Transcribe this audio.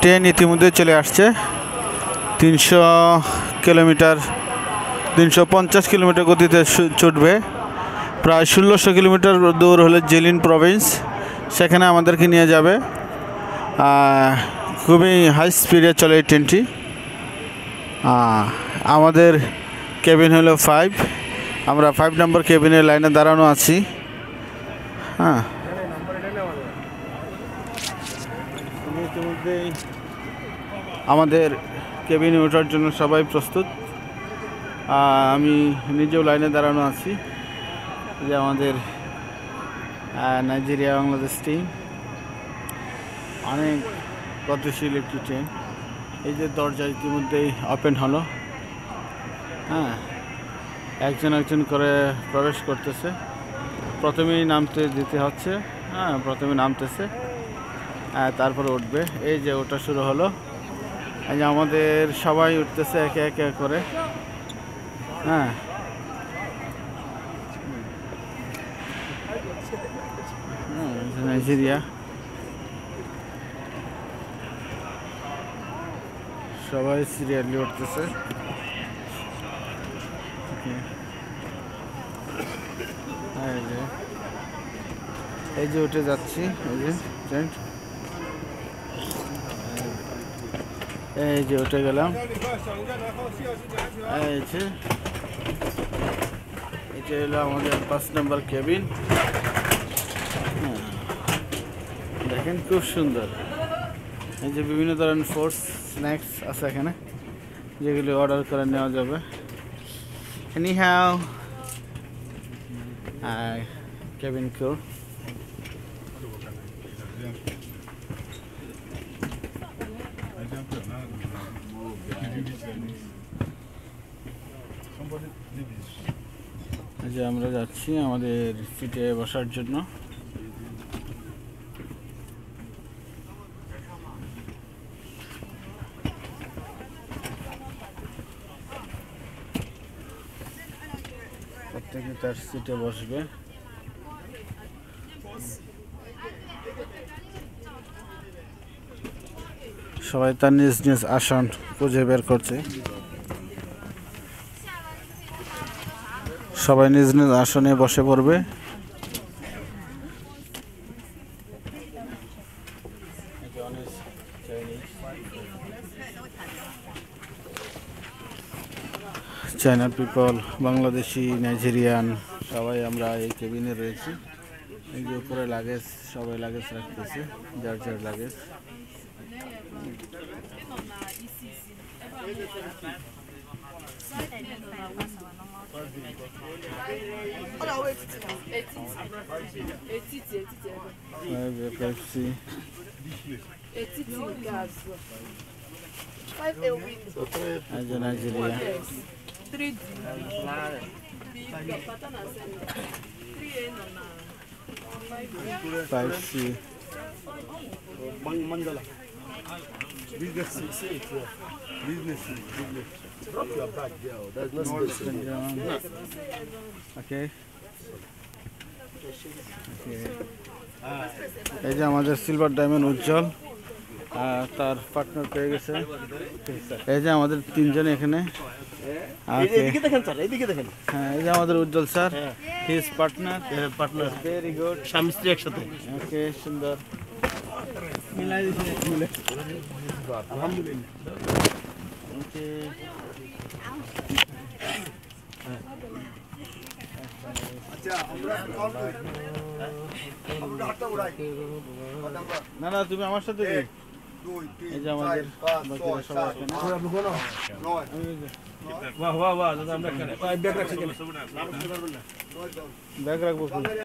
Train ইতিমধ্যে চলে আসছে। 300 কিলোমিটার 350 কিলোমিটার গতিতে ছুটবে। প্রায় 1600 কিলোমিটার দূর হলো জিলিন প্রভিন্স, সেখানে আমাদেরকে নিয়ে যাবে। খুবই হাই স্পিডে চলে এই ট্রেনটি। আমাদের কেবিন হলো 5, আমরা 5 নম্বর কেবিনের লাইনে দাঁড়ানো আছি। ইতিমধ্যেই আমাদের কেবিনে ওঠার জন্য সবাই প্রস্তুত। আমি নিজেও লাইনে দাঁড়ানো আছি। যে আমাদের নাইজেরিয়া বাংলাদেশ ট্রেন, অনেক গতিশীল একটি ট্রেন। এই যে দরজা ইতিমধ্যেই ওপেন হলো। একজন করে প্রবেশ করতেছে। প্রথমেই নামতে দিতে হচ্ছে। প্রথমে নামতেছে, তারপরে উঠবে। এই যে ওটা শুরু হলো। এই যে আমাদের সবাই উঠতেছে একে একে করে। নাইজেরিয়া সবাই সিরিয়ালি উঠতেছে। এই যে উঠে যাচ্ছি। এই যে উঠে গেলাম। এটা হলো আমাদের 5 নম্বর কেবিন। দেখেন খুব সুন্দর। এই যে বিভিন্ন ধরনের ফুডস স্ন্যাক্স আছে এখানে, যেগুলি অর্ডার করে নেওয়া যাবে। Ni hao. Cabin crew. যে আমরা যাচ্ছি আমাদের সিটে বসার জন্য। প্রত্যেকে তার সিটে বসবে। সবাই তার নিজ নিজ আসন খুঁজে বের করছে। সবাই নিজ নিজ আসনে বসে পড়বে। চায়না পিপল, বাংলাদেশি, নাইজেরিয়ান সবাই আমরা এই কেবিনে রয়েছি। এই যে উপরে লাগেজ, সবাই লাগেজ রাখতেছে, যার যার luggage. Nigeria 5C Drop your bag there. There's no space. Okay. এই যে আমাদের সিলভার ডায়মন্ড উজ্জ্বল তার পার্টনার পেয়ে গেছে। এই যে আমাদের তিনজন এখানে। এইদিকে দেখেন স্যার, এইদিকে দেখেন। হ্যাঁ, এই যে আমাদের Ujjwal sir, his partner. Very good, স্বামী স্ত্রী একসাথে। ওকে, সুন্দর মিলাই দিছে। আলহামদুলিল্লাহ। ওকে, আচ্ছা আমরা হাতটা উড়াই। না না, তুমি আমার সাথে। এই যে আমাদের বাকিরা সবাই এখানে। বাহ বাহ বাহ, দাদা আমরা ব্যাগ রাখছি। ব্যাগ রাখবো।